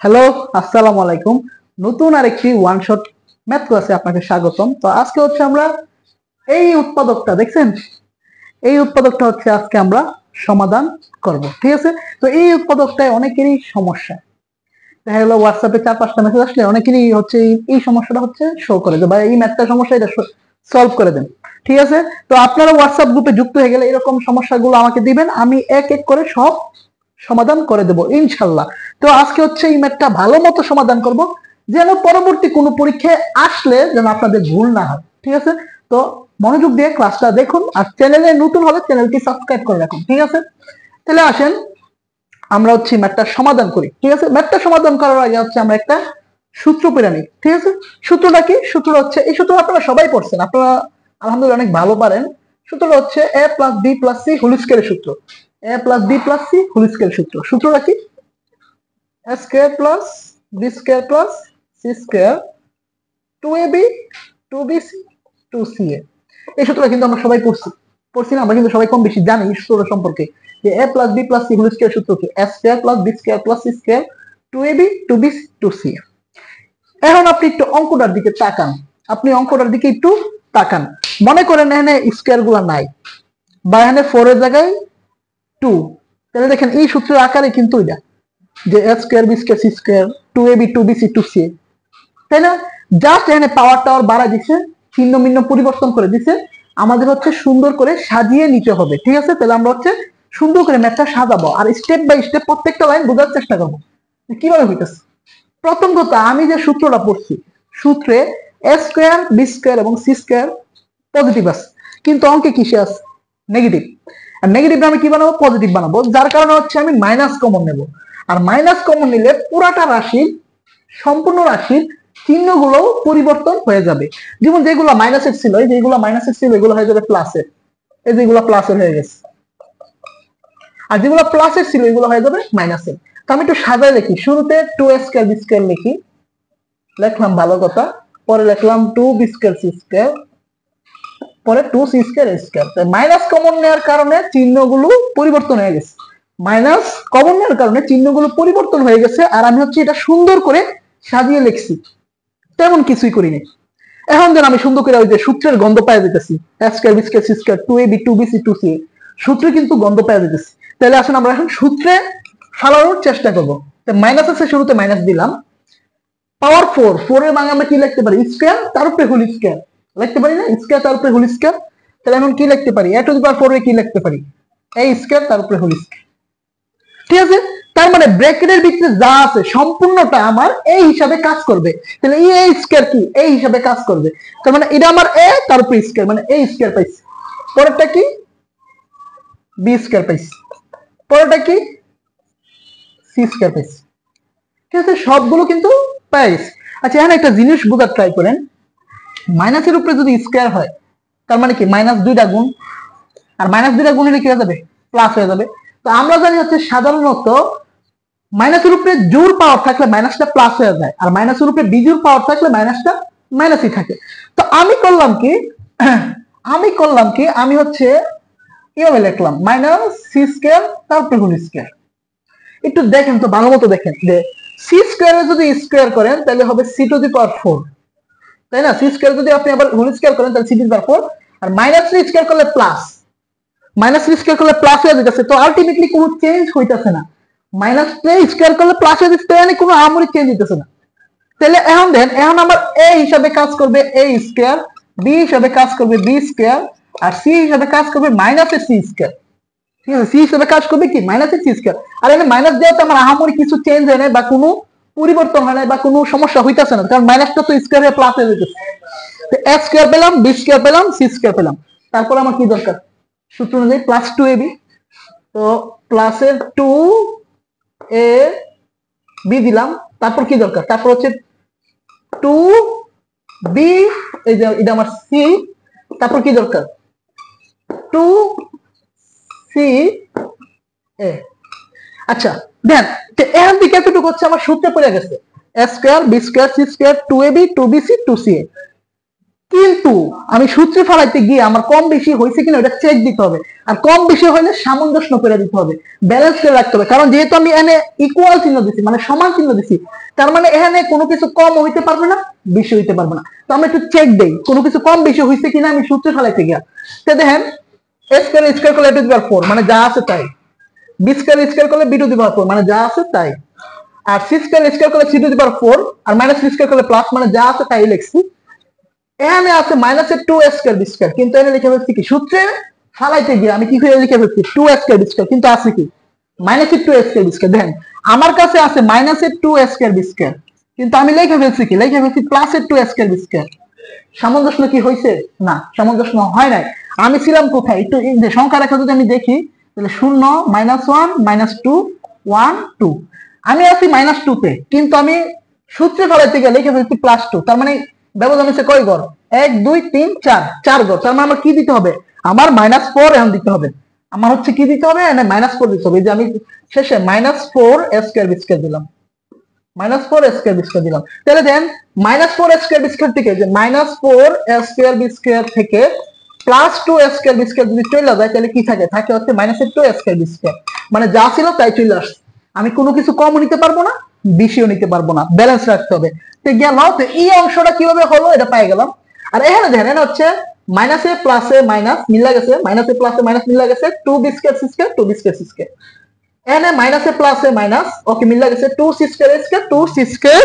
Hello, আসসালামু আলাইকুম। নতুন আরেকটি ওয়ান শট ম্যাথ ক্লাসে আপনাকে স্বাগতম। তো আজকে হচ্ছে আমরা এই উৎপাদকটা দেখছেন, এই উৎপাদকটা হচ্ছে আজকে আমরা সমাধান করব। ঠিক আছে? তো এই উৎপাদকটায় অনেকেরই সমস্যা, দেখা গেলো হোয়াটসঅ্যাপে 4-5টা মেসেজ আসলে অনেকেরই হচ্ছে এই সমস্যাটা হচ্ছে শো করে যে ভাই এই ম্যাথটা সমস্যা, এটা সলভ করে দেন। ঠিক আছে? তো আপনারা হোয়াটসঅ্যাপ গ্রুপে যুক্ত হয়ে গেলে এরকম সমস্যাগুলো আমাকে দিবেন, আমি এক এক করে সব সমাধান করে দেব ইনশাল্লাহ। তো আজকে হচ্ছে এই ম্যাথটা ভালো মতো সমাধান করব, যেন পরবর্তী কোনো পরীক্ষায় আসলে যেন আপনাদের ভুল না হয়। ঠিক আছে? তো মনোযোগ দিয়ে ক্লাসটা দেখুন, আর চ্যানেলে নতুন হলে চ্যানেলটি সাবস্ক্রাইব করে রাখুন। ঠিক আছে? তাহলে আসেন আমরা হচ্ছে ম্যাথটা সমাধান করি। ঠিক আছে? ম্যাথটা সমাধান করার আগে হচ্ছে আমরা একটা সূত্র পেরে নিই। ঠিক আছে? সূত্রটা কি? সূত্রটা হচ্ছে, এই সূত্র আপনারা সবাই পড়ছেন, আপনারা আলহামদুলিল্লাহ অনেক ভালো পারেন। সূত্রটা হচ্ছে a plus b plus c whole স্কয়ারের সূত্র। a plus b plus c whole স্কয়ারের সূত্র। সূত্রটা কি? a square plus b square plus c square 2ab 2bc 2ca। এই সূত্রটা কিন্তু আমরা সবাই পড়ছি না? আমরা কিন্তু সবাই কম বেশি জানি এই সূত্র সম্পর্কে, যে a plus b plus c whole square সূত্র কি? a square plus b square plus c square 2ab 2bc 2ca। এখন আপনি একটু অঙ্কটার দিকে তাকান, আপনি অঙ্কটার দিকে একটু তাকান। মনে করেন এখানে স্কয়ার গুলা নাই, বা এখানে 4 এর জায়গায় 2, তাহলে দেখেন এই সূত্রের আকারে কিন্তু এটা, যে a square b square c square 2ab 2bc 2ca, তাই না? জাস্ট এখানে পাওয়ার টাওয়ার বাড়ায় দিচ্ছে, চিহ্ন মিহ্ন পরিবর্তন করে দিচ্ছে। আমাদের হচ্ছে সুন্দর করে সাজিয়ে নিতে হবে। ঠিক আছে? তাহলে আমরা হচ্ছে সুন্দর করে ম্যাথটা সাজাবো, আর স্টেপ বাই স্টেপ প্রত্যেকটা লাইন বোঝার চেষ্টা করবো কিভাবে হইতেছে। প্রথম কথা, আমি যে সূত্রটা পড়ছি, সূত্রে a স্কয়ার b স্কয়ার এবং c স্কয়ার পজিটিভ আছে, কিন্তু অঙ্কে কিসে আছে? নেগেটিভ। আর নেগেটিভ আমি কি বানাবো? পজিটিভ বানাবো, যার কারণে হচ্ছে আমি মাইনাস কমন নেব। আর মাইনাস কমন নিলে পুরাটা রাশির, সম্পূর্ণ রাশির চিহ্নগুলো পরিবর্তন হয়ে যাবে। যেমন যেগুলো মাইনাসের ছিল, এই যেগুলো মাইনাসের ছিল এগুলো হয়ে যাবে প্লাসের, এই যেগুলো প্লাসের হয়ে গেছে। আর যেগুলো প্লাসের ছিল এগুলো হয়ে যাবে মাইনাসের। তো আমি একটু সাজায় লিখি, শুরুতে 2a স্কয়ার b স্কয়ার লিখি, লিখলাম ভালো কথা, পরে লিখলাম 2b স্কয়ার c স্কয়ার, পরে 2c square a square. Minus common নেওয়ার কারণে চিহ্নগুলো পরিবর্তন হয়ে গেছে, মাইনাস কমন নেওয়ার কারণে চিহ্নগুলো পরিবর্তন হয়ে গেছে, আর আমি হচ্ছে এটা সুন্দর করে সাজিয়ে লিখছি, তেমন কিছুই করিনি। এখন যেন আমি সুন্দর করে ওই যে সূত্রের গন্ধ পাই যেতেছি, a square b square c square 2ab 2bc 2ca, সূত্রে কিন্তু গন্ধ পাই যেতেছি। তাহলে আসুন আমরা এখন সূত্রে ফালানোর চেষ্টা করব। মাইনাস আছে, শুরুতে মাইনাস দিলাম, পাওয়ার 4, 4 এর মানে আমরা কি লিখতে পারি? স্কয়ার তার উপরে হোল স্কয়ার লিখতে পারি না? স্কয়ার তার উপরে হোল স্কয়ার। তাহলে এখন কি লিখতে পারি? a টু দি পাওয়ার 4 এ কি লিখতে পারি? a স্কয়ার তার উপরে হোল স্কয়ার। ঠিক আছে? তার মানে ব্র্যাকেটের ভিতরে যা আছে সম্পূর্ণটা আমার a হিসাবে কাজ করবে। তাহলে এই a স্কয়ার কি? a হিসাবে কাজ করবে। তার মানে এটা আমার a তার উপরে স্কয়ার, মানে a স্কয়ার পাইছি। পরেরটা কি? b স্কয়ার পাইছি। পরেরটা কি? c স্কয়ার পাইছি। ঠিক আছে? সবগুলো কিন্তু পাইছি। আচ্ছা, এখানে একটা জিনিস বোঝার ট্রাই করেন, মাইনাসের উপরে যদি স্কয়ার হয় তার মানে কি? মাইনাস 2টা গুণ, আর মাইনাস 2টা গুণ হলে কি হয়ে যাবে? প্লাস হয়ে যাবে। তো আমরা জানি হচ্ছে সাধারণত মাইনাসের উপরে জোর পাওয়ার থাকলে মাইনাসটা প্লাস হয়ে যায়, আর মাইনাসের উপরে বিজোড় পাওয়ার থাকলে মাইনাসটা মাইনাসই থাকে। তো আমি করলাম কি, আমি হচ্ছে এভাবে লিখলাম মাইনাস সি স্কয়ার তারপরে হোল স্কয়ার। একটু দেখেন তো, ভালো মতো দেখেন, যে সি স্কয়ারে যদি স্কয়ার করেন তাহলে হবে সি টু দি পাওয়ার 4, তাই না? সি স্কয়ার যদি আপনি আবার হোল স্কয়ার করেন তাহলে সি টু দি পাওয়ার 4, আর মাইনাস থ্রি স্কয়ার করলে প্লাস, মাইনাস থ্রি স্কয়ার করলে প্লাস হয়ে যাচ্ছে। তো আলটিমেটলি কোনো চেঞ্জ হইতাছে না। মাইনাস থ্রি স্কয়ার করলে প্লাস হয়ে যাচ্ছে, মানে কোনো আমরি চেঞ্জ হইতেছে না। তাহলে এখন দেন, এখন আমার a হিসাবে কাজ করবে a স্কয়ার, b হিসাবে কাজ করবে b স্কয়ার, আর c হিসাবে কাজ করবে মাইনাস c স্কয়ার। ঠিক আছে? c হিসাবে কাজ করবে কি? Minus c square. আর এখানে মাইনাস দেওয়াতে আমার আহামরি কিছু চেঞ্জ হয় না, বা কোনো পরিবর্তন হয় না, বা কোনো সমস্যা হইতাছে না, কারণ মাইনাসটা তো স্কয়ার হয়ে প্লাস হয়ে যেতেছে। তো a স্কয়ার পেলাম, b স্কয়ার পেলাম, c স্কয়ার পেলাম। তারপর আমার কি দরকার? সূত্র অনুযায়ী প্লাস 2ab, তো প্লাসের 2ab দিলাম। তারপর কি দরকার? তারপর হচ্ছে 2b, এই যে এটা আমার c, তারপর কি দরকার? 2ca। আচ্ছা দেন, এখান থেকে এতটুকু হচ্ছে আমার সূত্রে পড়ে গেছে, a square b square c square 2ab 2bc 2ca। কিন্তু আমি সূত্রে ফেলাইতে গিয়ে আমার কম বেশি হয়েছে কিনা ওটা চেক দিতে হবে, আর কম বেশি হলে সামঞ্জস্য করে দিতে হবে, ব্যালেন্স করে রাখতে হবে। কারণ যেহেতু আমি এখানে ইকুয়াল চিহ্ন দিছি, মানে সমান চিহ্ন দিছি, তার মানে এখানে কোনো কিছু কম হইতে পারবে না, বেশি হইতে পারবে না। তো আমরা একটু চেক দেই কোনো কিছু কম বেশি হয়েছে কিনা আমি সূত্রে ফেলাইতে গিয়া। তো দেখেন এ স্কয়ার স্কয়ার করলে a টু দি পাওয়ার 4 মানে যা আছে তাই, বি স্কয়ার স্কয়ার করলে b টু দি পাওয়ার 4 মানে যা আছে তাই, আর সি স্কয়ার স্কয়ার করলে c টু দি পাওয়ার 4 আর মাইনাস সি স্কয়ার করলে প্লাস মানে যা আছে তাই লিখছি। এখানে আছে মাইনাসের 2 স্কয়ার বি স্কয়ার, কিন্তু এখানে লিখে ফেলছি কি সূত্রে ফালাইতে গিয়ে আমি কি করে লিখে ফেলছি 2 স্কয়ার বি স্কয়ার, কিন্তু আছে কি মাইনাসের 2 স্কয়ার বি স্কয়ার। দেখেন আমার কাছে আছে মাইনাসের 2 স্কয়ার বি স্কয়ার, কিন্তু আমি লিখে ফেলছি কি লিখে ফেলছি প্লাসের 2 স্কয়ার বি স্কয়ার। সামঞ্জস্য কি হয়েছে? না, সামঞ্জস্য হয় নাই। আমি ছিলাম কোথায় একটু যে সংখ্যা রেখা যদি আমি দেখি তাহলে 0 -1 -2 1 2, আমি আছি -2 তে, কিন্তু আমি সূত্রে ফলাইতে গিয়ে লিখে ফেলছি +2, তার মানে ব্যবধান হচ্ছে কয় ঘর? 1 2 3 4 4 ঘর। তার মানে আমার কি দিতে হবে? আমার -4 এখন দিতে হবে। আমার হচ্ছে কি দিতে হবে? এখানে -4 দিতে হবে। এই যে আমি শেষে -4 স্কয়ার বি স্কয়ার দিলাম, -4 স্কয়ার বি স্কয়ার দিলাম। তাহলে দেন -4 স্কয়ার বি স্কয়ার থেকে যে -4 স্কয়ার বি স্কয়ার থেকে +2 স্কয়ার বি স্কয়ার যদি চলে যায় তাহলে কি থাকে? থাকে হচ্ছে -2 স্কয়ার বি স্কয়ার, মানে যা ছিল তাই চলে আসছে। আমি কোনো কিছু কমও নিতে পারবো না, বেশিও নিতে পারবো না, ব্যালেন্স রাখতে হবে। তো গেল, তো এই অংশটা কিভাবে হলো এটা পাই গেলাম। আর এখানে দেখেন এটা হচ্ছে মাইনাসে প্লাসে মাইনাস মিলা গেছে, মাইনাসে প্লাসে মাইনাস মিলা গেছে, 2 b square c square 2 b square c square. এখানে মাইনাসে প্লাসে মাইনাস ওকে মিলা গেছে 2 c square a square 2 c square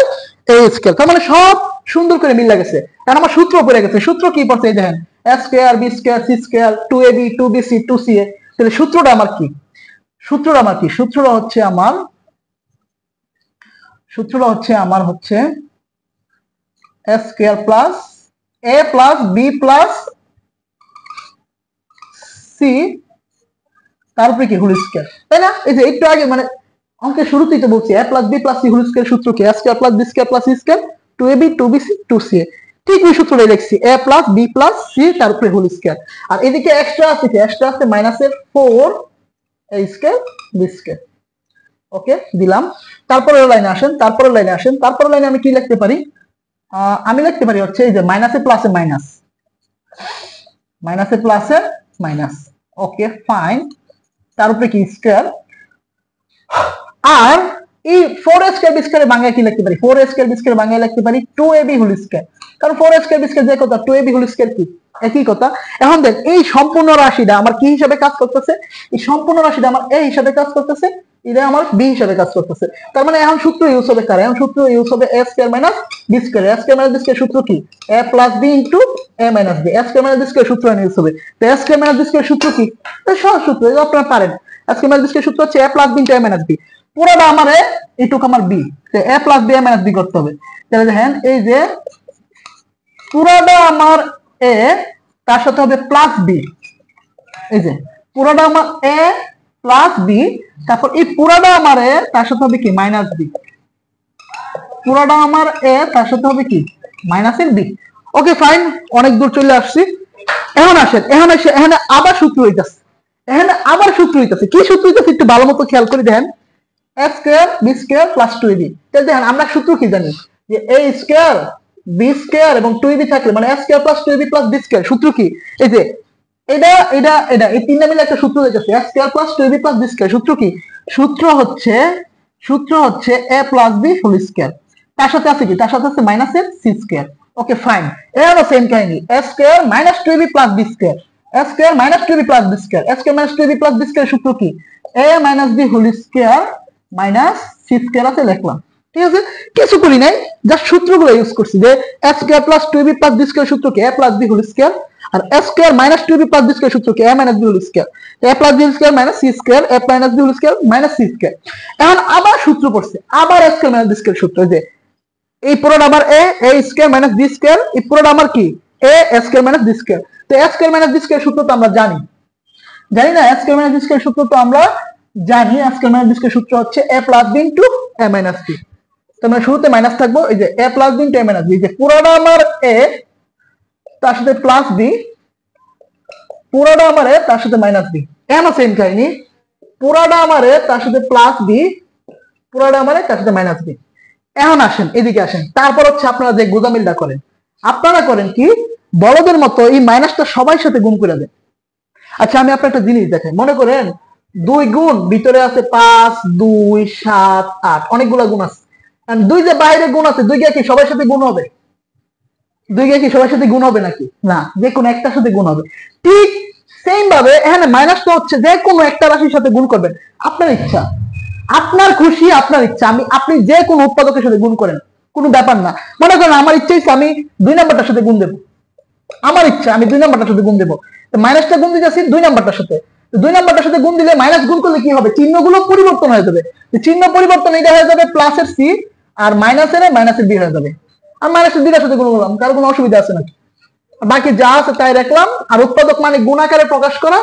a square. তার মানে সব সুন্দর করে মিলা গেছে। কারণ আমার সূত্র পড়ে গেছে। সূত্র কি পড়ছে? এই দেখেন a square b square c square 2ab 2bc 2ca। তাহলে সূত্রটা আমার কি? সূত্রটা আমার কি? সূত্রটা হচ্ছে আমার হচ্ছে a square plus a plus b plus c তারপরে কি হোল স্কয়ার, তাই না? এই যে একটু আগে মানে অঙ্কের শুরুতেই তো বলছি a plus b plus c whole square সূত্র কি? a square plus b square plus c square 2ab 2bc 2ca। ঠিক এই সূত্রটাই লিখছি, a plus b plus c তারপরে হোল স্কয়ার। আর এদিকে এক্সট্রা আছে কি? এক্সট্রা আছে মাইনাসের 4 a square b square. Okay দিলাম। তারপরের লাইনে আসেন, তারপরের লাইনে আমি কি লিখতে পারি? আমি লিখতে পারি হচ্ছে এই যে মাইনাসে প্লাসে মাইনাস, মাইনাসে প্লাসে মাইনাস। Okay fine. তার উপরে কি স্কয়ার, আর এই 4 স্কয়ার বি স্কয়ার বাংলায় কি লিখতে পারি? 4 স্কয়ার বি স্কয়ার বাংলায় লিখতে পারি 2ab হোল স্কয়ার। কারণ 4 স্কয়ার বি স্কয়ার যে কথা 2ab হোল স্কয়ার কি একই কথা। এখন দেখ এই সম্পূর্ণ রাশিটা আমার কি হিসাবে কাজ করতেছে? এই সম্পূর্ণ রাশিটা আমার a হিসাবে কাজ করতেছে, এটা আমার b হিসাবে কাজ করতেছে। তার মানে এখন সূত্র ইউজ হবে কার? এখন সূত্র ইউজ হবে a square minus b square. a square minus b square সূত্র কি? a plus b into a minus b। a square minus b square সূত্র ইউজ হবে। তো a square minus b square সূত্র কি? এটা সহজ সূত্র, এটা আপনারা পারেন। a square minus b square সূত্র হচ্ছে a plus b into a minus b। পুরোটা আমার a, এইটুকু আমার b। তো a plus b a minus b করতে হবে। তাহলে দেখেন এই যে পুরোটা আমার a, তার সাথে হবে প্লাস b। এই যে পুরোটা আমার a প্লাস b, তারপর এই পুরোটা আমার a, তার সাথে হবে কি মাইনাস b। পুরোটা আমার a, তার সাথে হবে কি মাইনাসের b। ওকে ফাইন, অনেক দূর চলে আসছি। এখন আসেন, এখানে আবার সূত্র হইতাছে, কি সূত্র হইতাছে একটু ভালো মতো খেয়াল করে দেখেন। a square b square plus 2ab। তাহলে দেখেন আমরা সূত্র কি জানি যে a স্কয়ার b স্কয়ার এবং 2ab থাকলে মানে a square plus 2ab plus b square. সূত্র কি? এই যে এটা এই তিনটা মিলে একটা সূত্র হইতাছে a square plus 2ab plus b square. সূত্র কি? সূত্র হচ্ছে a plus b whole square. তার সাথে আছে কি? তার সাথে আছে মাইনাসের c স্কয়ার। Okay fine. এরও সেম কাহিনী, a square minus 2ab plus b square. a square minus 2ab plus b square. a square minus 2ab plus b square সূত্র কি? a minus b whole square minus c square আছে লিখলাম। ঠিক আছে, কিছু করি নাই, জাস্ট সূত্রগুলো ইউজ করছি। যে a square plus 2ab plus b square সূত্র কি? a plus b whole square. আর a square minus 2ab plus b square সূত্র কি? a minus b whole square. a plus b square minus c square, a minus b whole square minus c square. এখন আবার সূত্র পড়ছে, আবার a square minus b square সূত্র। যে এই পুরোটা আমার a square minus b square, এই পুরোটা আমার কি a square minus b square. তো a square minus b square সূত্র তো আমরা জানি না? a square minus b square সূত্র তো আমরা জানি। a square minus b square সূত্র হচ্ছে a plus b into a minus b। তো আমরা শুরুতে মাইনাস থাকবো, এই যে a plus b into a minus b। যে পুরোটা আমার a, তার সাথে প্লাস b, পুরোটা আমার a, তার সাথে মাইনাস b। এমন সেম কাহিনী, পুরোটা আমার a, তার সাথে প্লাস b, পুরোটা আমার a, তার সাথে মাইনাস b। এখন আসেন এদিকে আসেন। তারপর হচ্ছে আপনারা যে গোজামিলটা করেন, আপনারা করেন কি? বলদের মতো এই মাইনাসটা সবাই সাথে গুণ করে দেন। আচ্ছা আমি আপনার একটা জিনিস দেখাই, মনে করেন 2 গুণ ভিতরে আছে 5 2 7 8 অনেকগুলা গুণ আছে, আর 2 যে বাইরে গুণ আছে 2 কি সবার সাথে গুণ হবে? 2 কি সবার সাথে গুণ হবে নাকি? না, যে কোনো একটার সাথে গুণ হবে। ঠিক সেম ভাবে এখানে মাইনাসটা হচ্ছে যে কোনো একটা রাশির সাথে গুণ করবেন, আপনার ইচ্ছা, আপনার খুশি, আপনার ইচ্ছা। আপনি যে কোনো উৎপাদকের সাথে গুণ করেন, কোনো ব্যাপার না। মনে করেন আমার ইচ্ছা হচ্ছে আমি 2 নাম্বারটার সাথে গুণ দেবো, আমার ইচ্ছা আমি 2 নাম্বারটার সাথে গুণ দেবো, মাইনাসটা গুণ দিতেছি 2 নাম্বারটার সাথে। 2 নাম্বারটার সাথে গুণ দিলে মাইনাস গুণ করলে কি হবে? চিহ্নগুলো পরিবর্তন হয়ে যাবে। চিহ্ন পরিবর্তন, এটা হয়ে যাবে প্লাসের সি, আর মাইনাসের বি হয়ে যাবে। আর মাইনাসের বিটার সাথে গুণ করলাম, কারো কোনো অসুবিধা আছে নাকি? বাকি যা আছে তাই রাখলাম। আর উৎপাদক মানে গুণাকারে প্রকাশ করা,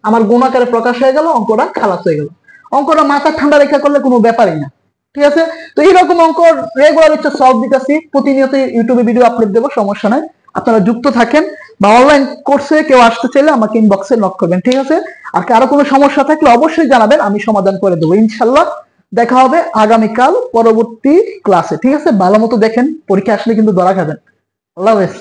আমার গুণাকারে প্রকাশ হয়ে গেল, অঙ্কটা খালাস হয়ে গেল। অঙ্কটা মাথা ঠান্ডা রেখা করলে কোনো ব্যাপারই না, ঠিক আছে? তো এইরকম অঙ্ক রেগুলার হচ্ছে সলভ দিতেছি, প্রতিনিয়ত ইউটিউবে ভিডিও আপলোড দেবো, সমস্যা নাই। আপনারা যুক্ত থাকেন, বা অনলাইন কোর্সে কেউ আসতে চাইলে আমাকে ইনবক্সে নক করবেন, ঠিক আছে? আর কারো কোনো সমস্যা থাকলে অবশ্যই জানাবেন, আমি সমাধান করে দেবো ইনশাল্লাহ। দেখা হবে আগামীকাল পরবর্তী ক্লাসে, ঠিক আছে? ভালো মতো দেখেন, পরীক্ষা আসলে কিন্তু ধরা খাবেন। আল্লাহ হাফেজ।